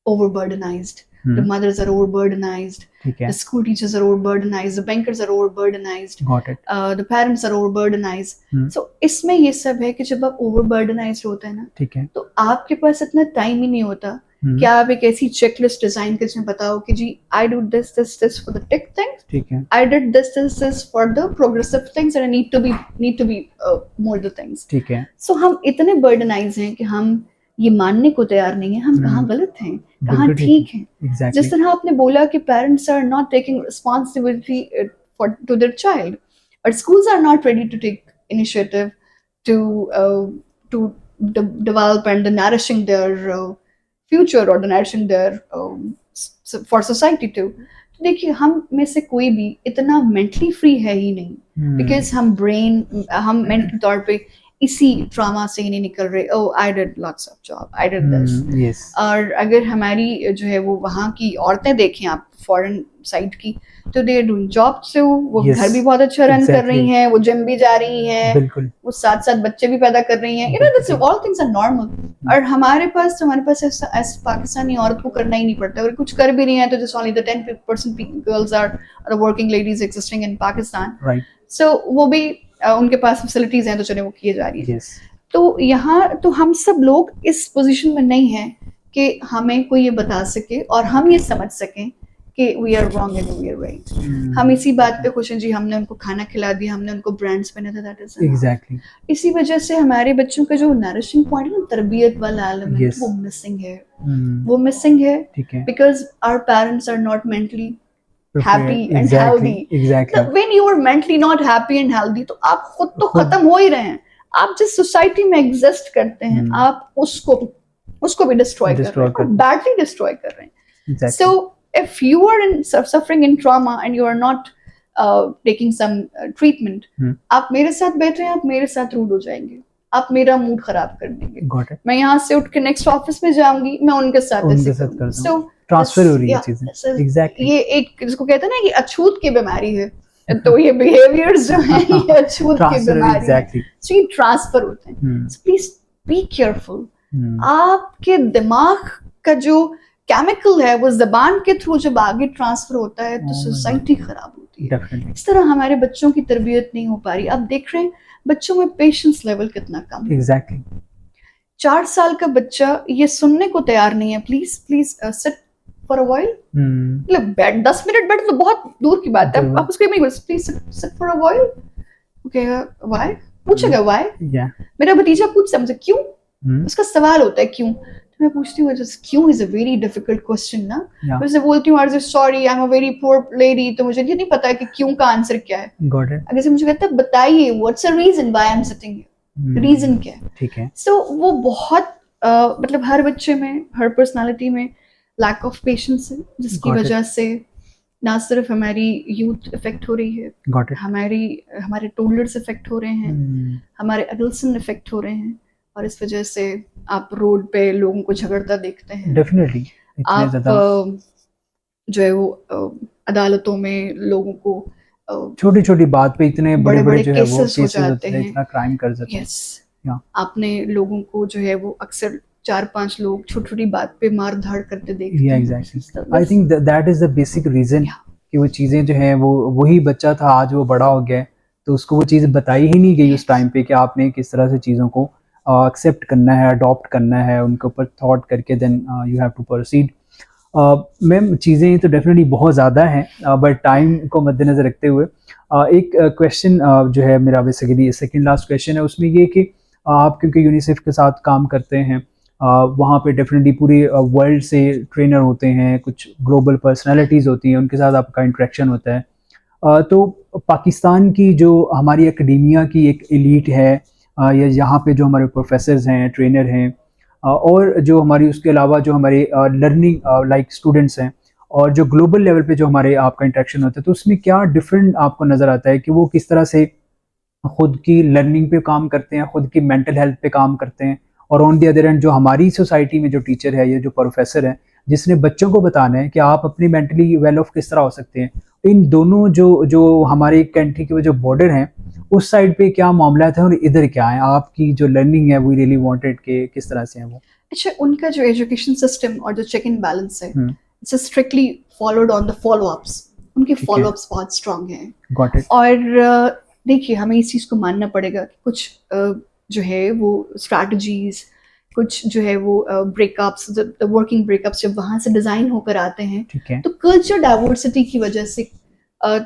overburdenized. The hmm, mothers are overburdenized. ठीक है। The school teachers are overburdenized. The bankers are overburdenized. Got it. The parents are overburdenized. Hmm, So इसमें ये सब है कि जब आप overburdenized होते हैं ना, ठीक है। तो आपके पास इतना टाइम ही नहीं होता हम्म, कि आप एक ऐसी चेकलिस्ट डिजाइन कर जिसमें बताओ कि जी I do this this this for the tick things, ठीक है। I did this this this for the progressive things, and I need to be more the things. ठीक है। So हम इतने बर्डनाइज हैं कि हम ये मानने को तैयार नहीं है हम कहाँ गलत हैं, कहाँ बिल्कुल ठीक हैं। एग्जैक्टली। जिस तरह आपने बोला कि parents are not taking responsibility for to their child, और schools are not ready to take initiative to develop and nourishing their future, or nourishing their for society too. तो देखिए, हम में से कोई भी इतना मेंटली फ्री है ही नहीं, बिकॉज हम मेंटल तौर पे इसी ट्रामा से ही नहीं निकल रहे। Oh, I did lots of job, I did this. Yes. और अगर हमारी जो है वो वहाँ की औरतें देखें आप, फॉरेन साइड की, तो दे आर डूइंग जॉब, से वो Yes, घर भी बहुत अच्छा रन कर रही exactly. हैं, वो जिम भी जा रही हैं, बिल्कुल। वो साथ साथ बच्चे भी पैदा कर रही हैं, you know this all things are normal. और हमारे पास ऐसा पाकिस्तानी औरत को करना ही नहीं पड़ता। अगर कुछ कर भी रही है तो just only the 10% girls are the working ladies existing in Pakistan. Right. So वो भी उनके पास फैसिलिटीज हैं तो चले वो किए जा रही है। यस। तो यहाँ तो हम सब लोग इस पोजीशन में नहीं हैं कि हमें कोई ये बता सके और हम ये समझ सकें कि we are wrong and we are right. हम इसी बात पे खुश हैं जी, हमने उनको खाना खिला दिया, हमने उनको ब्रांड्स पहने थे, दैट इज एग्जैक्टली। इसी वजह से हमारे बच्चों का जो नरिशिंग पॉइंट है ना, तरबियत वाला एलिमेंट, Yes. वो मिसिंग है। वो मिसिंग है ठीक है। Because our parents are not mentally happy and healthy. Exactly. When you are mentally not happy and healthy, तो आप खुद तो खत्म हो ही रहे हैं। आप जिस सोसाइटी में एग्जिस्ट करते हैं, आप उसको भी डिस्ट्रॉय कर रहे हैं, बैडली डिस्ट्रॉय कर रहे हैं। So if you are suffering in trauma and you are not taking some treatment, आप मेरे साथ बैठ रहे हैं, आप मेरे साथ रूड हो जाएंगे, आप मेरा मूड खराब कर देंगे। मैं यहाँ से उठ के नेक्स्ट ऑफिस में जाऊंगी, मैं उनके साथ So ट्रांसफर हो रही है चीजें। एग्जैक्टली। ये एक जिसको कहते हैं ना कि अछूत की बीमारी है, तो ये बिहेवियर्स जो हैं ये अछूत की बीमारी है। So ये ट्रांसफर होते हैं। So please be careful. आपके दिमाग का जो केमिकल है वो जबान के थ्रू जब आगे ट्रांसफर होता है तो सोसाइटी खराब होती है। इस तरह हमारे बच्चों की तरबियत नहीं हो पा रही। आप देख रहे हैं बच्चों में पेशेंस लेवल कितना कम है। एग्जैक्टली। 4 साल का बच्चा ये सुनने को तैयार नहीं है, please please sit for a while. मतलब बैठ 10 मिनट बैठ तो बहुत दूर की बात है, आप उसको नहीं, please sit for a while. Okay, why पूछेगा, व्हाई। मेरा भतीजा पूछता है मुझसे क्यों, उसका सवाल होता है क्यों, तो मैं पूछती हूँ क्यों is a very difficult question ना। मैं उसे बोलती हूँ sorry I am a very poor lady, तो मुझे ये नहीं पता है कि क्यों का आंसर क्या है। अगर से मुझे कहता है बताइए what's a reason why I am sitting here, reason क्या है। ठीक है। सो वो बहुत मतलब हर बच्चे में, हर पर्सनालिटी में लैक ऑफ पेशेंस है, जिसकी वजह से ना सिर्फ हमारी यूथ इफेक्ट हो रही है, हमारे टोडलर्स इफेक्ट हो रहे हैं, हमारे एडल्सन इफेक्ट हो रहे हैं, और इस वजह से आप रोड पे लोगों को झगड़ता देखते हैं। डेफिनेटली। आप जो है वो अदालतों में लोगों को छोटी छोटी बात पे इतने बड़े बड़े जो है वो केसेस हो जाते हैं, इतना क्राइम कर जाते हैं। यस। आपने लोगों को जो है वो अक्सर 4-5 लोग छोटी छोटी बात पे मार धाड़ करते देखते हैं। Exactly. I think that is the basic reason कि वो चीजें जो है वो वही बच्चा था, आज वो बड़ा हो गया, तो उसको वो चीज बताई ही नहीं गई उस टाइम पे कि आपने किस तरह से चीजों को एक्सेप्ट करना है, अडॉप्ट करना है, उनके ऊपर थॉट करके then you have to proceed. Ma'am चीज़ें तो डेफिनेटली बहुत ज़्यादा हैं, बट टाइम को मद्देनज़र रखते हुए एक क्वेश्चन जो है मेरा बेसिकली सेकंड लास्ट क्वेश्चन है, उसमें ये कि आप क्योंकि यूनिसेफ के साथ काम करते हैं, वहाँ पे डेफिनेटली पूरे वर्ल्ड से ट्रेनर होते हैं, कुछ ग्लोबल पर्सनालिटीज़ होती हैं, उनके साथ आपका इंटरेक्शन होता है। तो पाकिस्तान की जो हमारी एकेडेमिया की एक एलीट है, या यहाँ पे जो हमारे प्रोफेसर्स हैं, ट्रेनर हैं, और जो हमारी उसके अलावा जो हमारे लर्निंग लाइक स्टूडेंट्स हैं, और जो ग्लोबल लेवल पे जो हमारे आपका इंटरेक्शन होता है, तो उसमें क्या डिफरेंट आपको नज़र आता है कि वो किस तरह से खुद की लर्निंग पे काम करते हैं, खुद की मेंटल हेल्थ पे काम करते हैं, और ऑन द अदर एंड जो हमारी सोसाइटी में जो टीचर है या जो प्रोफेसर है जिसने बच्चों को बताना है कि आप अपनी मेंटली वेल ऑफ किस तरह हो सकते हैं, इन दोनों जो जो हमारे कंट्री के जो बॉर्डर हैं उस साइड पे क्या मामला है और इधर क्या है, आपकी जो लर्निंग है वी रियली वांटेड के किस तरह से है वो? अच्छा, उनका जो एजुकेशन सिस्टम और जो चेक इन बैलेंस है, it's strictly followed on the follow ups. उनके फॉलो अप्स बहुत स्ट्रांग हैं। Got it. और देखिए, हमें इस चीज़ को मानना पड़ेगा कि कुछ जो है वो स्ट्रैटेजीज, कुछ जो है वो ब्रेकअप्स, वर्किंग ब्रेकअप्स जब वहाँ से डिज़ाइन होकर आते हैं, ठीक है। तो कल्चर डाइवर्सिटी की वजह से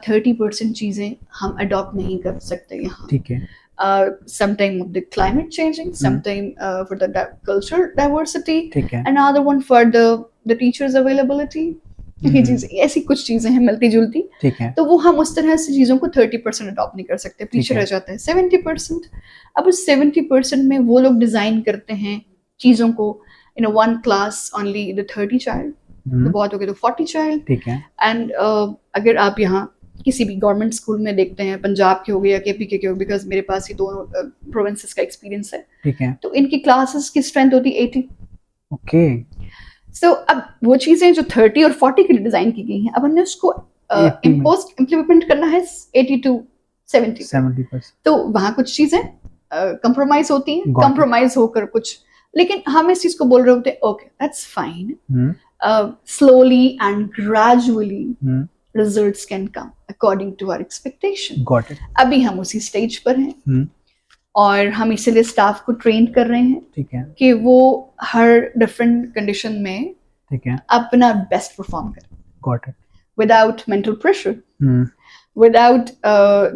30% चीज़ें हम अडॉप्ट नहीं कर सकते यहाँ। ठीक है। Sometime of the climate changing, sometime for the cultural diversity, ठीक है। another one for the teachers availability। ये चीज़, ऐसी कुछ चीज़ें हैं मिलती जुलती, ठीक है। तो वो हम उस तरह से चीज़ों को 30% अडॉप्ट नहीं कर सकते, पीछे रह जाते हैं 70%। अब उस 70% में वो लोग डिज़ाइन करते हैं चीज़ों को in one class only the 30 child, तो बहुत हो गए तो 40 चाइल्ड। ठीक है। एंड अगर आप यहाँ किसी भी गवर्नमेंट स्कूल में देखते हैं, पंजाब के हो गए या केपी के हो, बिकॉज मेरे पास ये दोनों प्रोविंसेस का एक्सपीरियंस है, ठीक है। तो इनकी क्लासेस की स्ट्रेंथ होती 80। ओके। सो अब वो चीज़ें जो 30 और 40 के लिए डिज़ाइन की गई हैं, अब हमने उसको इम्प्लीमेंट करना है 80 to 70%। तो वहाँ कुछ चीज़ें कंप्रोमाइज होती हैं, कंप्रोमाइज होकर कुछ, लेकिन हम इस चीज़ को बोल रहे होते हैं okay that's fine, slowly and gradually results can come according to our expectation। Got it। अभी हम उसी स्टेज पर हैं, और हम इसीलिए स्टाफ को ट्रेन कर रहे हैं, ठीक है, कि वो हर डिफरेंट कंडीशन में, ठीक है, अपना बेस्ट परफॉर्म करें। Got it। Without mental pressure, without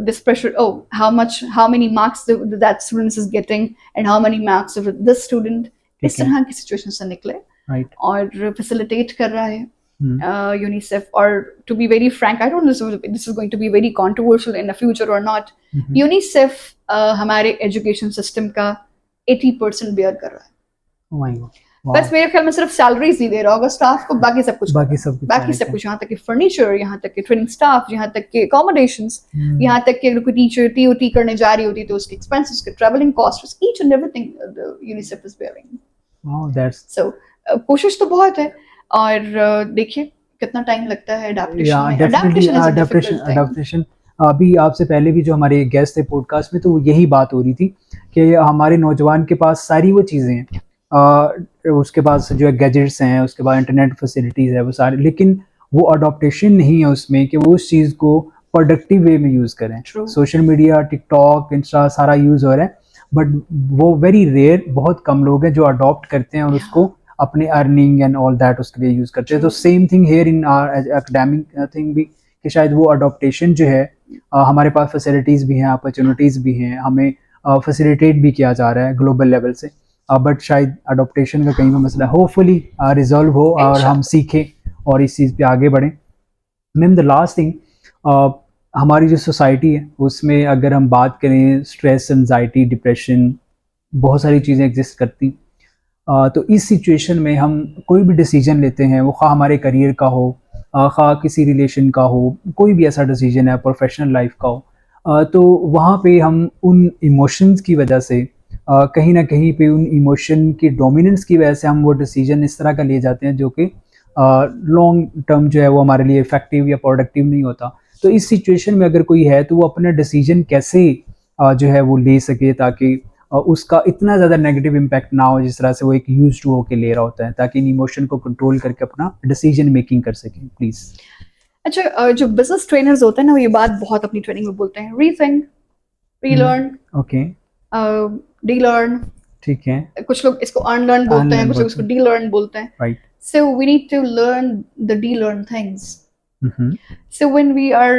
this pressure, oh how many marks that student is getting and how many marks of this student, इस तरह की सिचुएशन से निकले, right। और फैसिलिटेट कर रहा है UNICEF। और to be very frank, I don't know if this is going to be very controversial in the future or not, UNICEF हमारे एजुकेशन सिस्टम का 80% बेयर कर रहा है। Oh my God। बस मेरे ख्याल में सिर्फ सैलरीज नहीं दे रहा होगा स्टाफ को, बाकी सब कुछ, बाकी सब कुछ, यहाँ तक कि फर्नीचर, यहाँ तक कि ट्रेनिंग स्टाफ, यहाँ तक कि अकोमोडेशंस, यहाँ तक कि अगर कोई टीचर TOT करने जा रही होती तो उसके एक्सपेंसेस, के travelling costs, each and everything UNICEF is bearing. So कोशिश तो बहुत है, और देखिए कितना टाइम लगता है अडैप्टेशन। अभी आपसे पहले भी जो हमारे गेस्ट थे पॉडकास्ट में, तो यही बात हो रही थी कि हमारे नौजवान के पास सारी वो चीज़ें हैं, उसके पास जो है गैजेट्स हैं, उसके बाद इंटरनेट फैसिलिटीज़ है वो सारे, लेकिन वो अडॉप्टेशन नहीं है उसमें कि वो उस चीज़ को प्रोडक्टिव वे में यूज़ करें। सोशल मीडिया, टिकटॉक, इंस्टा सारा यूज़ हो रहा है, बट वो वेरी रेयर, बहुत कम लोग हैं जो अडॉप्ट करते हैं और उसको अपने अर्निंग एंड ऑल दैट उसके लिए यूज़ करते हैं। तो same thing here in our academic thing भी, कि शायद वो अडॉप्टेशन जो है, हमारे पास फैसिलिटीज़ भी हैं, अपॉर्चुनिटीज़ भी हैं, हमें फैसिलिटेट भी किया जा रहा है ग्लोबल लेवल से, बट शायद अडॉप्टेशन का कहीं भी मसला होपफुली रिजॉल्व हो और हम सीखें और इस चीज़ पे आगे बढ़ें। मैम द लास्ट थिंग, हमारी जो सोसाइटी है उसमें अगर हम बात करें, स्ट्रेस, एंजाइटी, डिप्रेशन, बहुत सारी चीज़ें एग्जिस्ट करती, तो इस सिचुएशन में हम कोई भी डिसीजन लेते हैं, वो खा हमारे करियर का हो, खा किसी रिलेशन का हो, कोई भी ऐसा डिसीजन है, प्रोफेशनल लाइफ का हो, तो वहाँ पे हम उन इमोशंस की वजह से, कहीं ना कहीं पे उन इमोशन की डोमिनेंस की वजह से हम वो डिसीजन इस तरह का ले जाते हैं जो कि लॉन्ग टर्म जो है वो हमारे लिए इफेक्टिव या प्रोडक्टिव नहीं होता। तो इस सिचुएशन में अगर कोई है तो वो अपना डिसीजन कैसे जो है वो ले सके, ताकि उसका इतना ज़्यादा नेगेटिव इम्पैक्ट ना हो जिस तरह से वो एक यूज्ड टू होके ले रहा होता है, ताकि इन इमोशन को कंट्रोल करके अपना डिसीजन मेकिंग कर सकें, प्लीज़। अच्छा, जो बिजनेस ट्रेनर्स होते हैं ना, वो ये बात बहुत अपनी ट्रेनिंग में बोलते हैं, रीथिंक, रीलर्न, ओके, डीलर्न, ठीक है। कुछ लोग इसको अनलर्न बोलते हैं, कुछ लोग इसको डीलर्न बोलते हैं, right. So we need to learn the de-learn things. Hmm, So when we are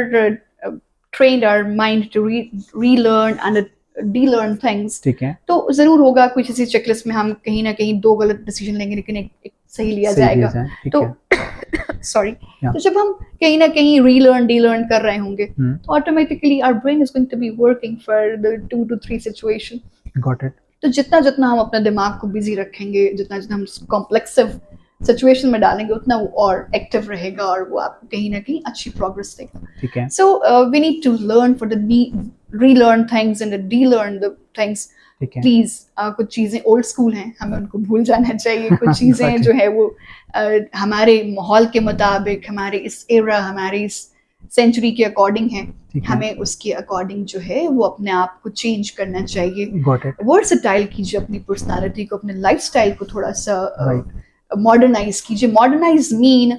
trained our mind to relearn and de-learn things, ठीक है, तो जरूर होगा कुछ ऐसी चेकलिस्ट में हम कहीं ना कहीं 2 गलत डिसीजन लेंगे लेकिन एक सही लिया सही लिया जाएगा। जाए, ठीक तो है, सॉरी, Yeah. तो जब हम कहीं ना कहीं रीलर्न डीलर्न कर रहे होंगे हम्म, तो automatically our brain is going to be working for the 2 to 3 situation. Got it, तो जितना जितना हम अपने दिमाग को बिजी रखेंगे, जितना जितना हम कॉम्प्लेक्सिव सिचुएशन में डालेंगे, उतना वो और एक्टिव रहेगा और वो आपको कहीं ना कहीं अच्छी प्रोग्रेस देगा। ठीक है, So we need to learn for the relearn things and the de-learn the things. ठीक है, प्लीज कुछ चीजें ओल्ड स्कूल हैं, हमें उनको भूल जाना चाहिए। कुछ चीजें Exactly. जो है वो हमारे माहौल के मुताबिक, हमारे इस एरा, हमारी इस सेंचुरी के अकॉर्डिंग है, ठीक है, हमें उसके अकॉर्डिंग जो है वो अपने आप को चेंज करना चाहिए। गॉट इट, वर्सटाइल कीजिए अपनी पर्सनालिटी को, अपने लाइफस्टाइल को थोड़ा सा Right. मॉडर्नाइज कीजिए। मॉडर्नाइज मीन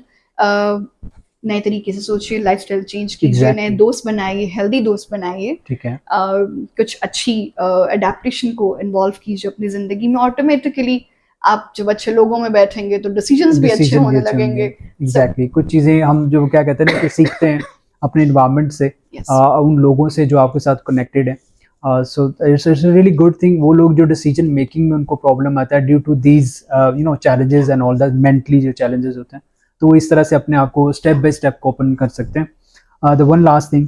नए तरीके से सोचिए, लाइफस्टाइल चेंज कीजिए, Exactly. नए दोस्त बनाइए, हेल्दी दोस्त बनाइए, ठीक है, कुछ अच्छी अडेप्टेशन को इन्वॉल्व कीजिए अपनी जिंदगी में। ऑटोमेटिकली आप जब अच्छे लोगों में बैठेंगे तो डिसीजंस भी अच्छे Decision भी होने अच्छे लगेंगे। होंगे। Exactly. कुछ चीजें हम जो क्या कहते हैं ना कि सीखते हैं अपने इन्वायरमेंट से, Yes. उन लोगों से जो आपके साथ कनेक्टेड है। So it's really good thing. वो लोग जो डिसीजन मेकिंग में उनको प्रॉब्लम आता है due to these challenges and all that, mentally जो चैलेंजेस होते हैं, तो वो इस तरह से अपने आप को स्टेप बाय स्टेप को ओपन कर सकते हैं। The one last thing,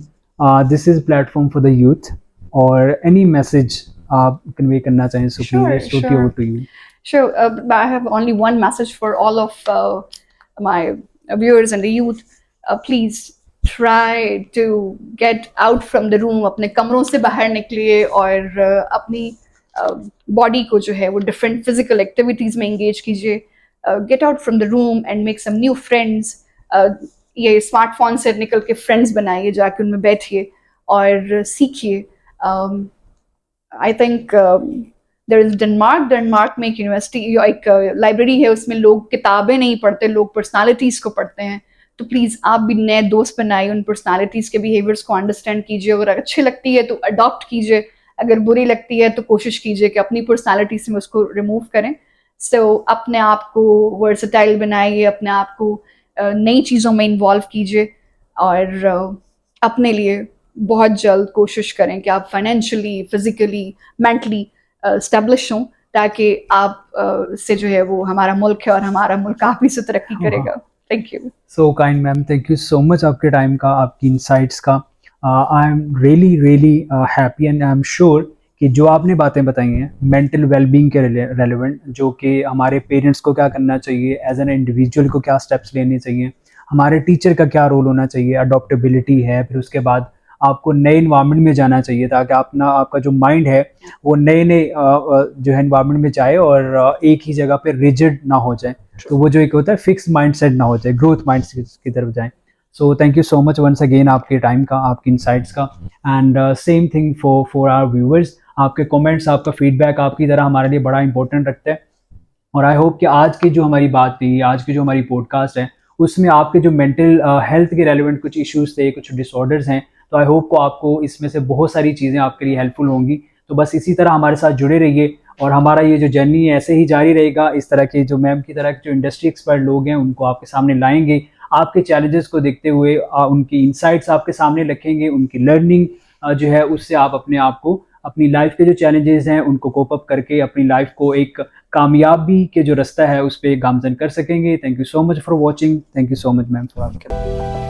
this is platform for the youth, और एनी मैसेज आप कन्वे करना चाहें, so Sure, please to sure. Over to you. Sure, I have only one message for all of my viewers and the youth. Please try to get out from the room. अपने कमरों से बाहर निकलिए और अपनी बॉडी को जो है वो डिफरेंट फिजिकल एक्टिविटीज में एंगेज कीजिए। Get out from the room and make some new friends. ये स्मार्टफोन से निकल के फ्रेंड्स बनाइए, जाके उनमें बैठिए और सीखिए। I think there is Denmark में एक यूनिवर्सिटी, एक लाइब्रेरी है, उसमें लोग किताबें नहीं पढ़ते, लोग पर्सनालिटीज को पढ़ते हैं। तो प्लीज आप भी नए दोस्त बनाइए, उन पर्सनालिटीज के बिहेवियर्स को अंडरस्टैंड कीजिए। अगर अच्छी लगती है तो अडॉप्ट कीजिए, अगर बुरी लगती है तो कोशिश कीजिए कि अपनी पर्सनालिटी से उसको रिमूव करें। सो अपने आप को वर्सटाइल बनाइए, अपने आप को नई चीज़ों में इन्वॉल्व कीजिए और अपने लिए बहुत जल्द कोशिश करें कि आप फाइनेंशियली, फिजिकली, मेंटली स्टैब्लिश हों, ताकि आप से जो है वो हमारा मुल्क है और हमारा मुल्क काफ़ी से तरक्की करेगा। Thank you so kind ma'am, thank you so much आपके टाइम का, आपकी इंसाइट्स का। I am really happy and I am sure कि जो आपने बातें बताई हैं मेंटल वेलबींग के रेलेवेंट, जो कि हमारे पेरेंट्स को क्या करना चाहिए, एज एन इंडिविजुअल को क्या स्टेप्स लेने चाहिए, हमारे टीचर का क्या रोल होना चाहिए, अडॉप्टेबिलिटी है, फिर उसके बाद आपको नए इन्वायरमेंट में जाना चाहिए ताकि आपका जो माइंड है वो नए जो है इन्वायरमेंट में जाए और एक ही जगह पे रिजिड ना हो जाए, तो वो जो एक होता है फिक्स माइंडसेट ना हो जाए, ग्रोथ माइंड की तरफ जाए। So thank you so much once again आपके टाइम का, आपकी इंसाइट्स का, and same thing for our viewers. आपके कमेंट्स, आपका फीडबैक आपकी तरह हमारे लिए बड़ा इंपॉर्टेंट रखता है, और आई होप कि आज की जो हमारी बात थी, आज की जो हमारी पॉडकास्ट है, उसमें आपके जो मेंटल हेल्थ के रेलिवेंट कुछ इश्यूज थे, कुछ डिसऑर्डर्स हैं, तो आई होप को आपको इसमें से बहुत सारी चीज़ें आपके लिए हेल्पफुल होंगी। तो बस इसी तरह हमारे साथ जुड़े रहिए और हमारा ये जो जर्नी है ऐसे ही जारी रहेगा। इस तरह के जो मैम की तरह के जो इंडस्ट्री एक्सपर्ट लोग हैं उनको आपके सामने लाएंगे, आपके चैलेंजेस को देखते हुए उनकी इंसाइट्स आपके सामने रखेंगे, उनकी लर्निंग जो है उससे आप अपने आप को, अपनी लाइफ के जो चैलेंजेस हैं उनको कोप अप करके अपनी लाइफ को एक कामयाबी के जो रास्ता है उस पर गामजन कर सकेंगे। Thank you so much for watching. Thank you so much ma'am for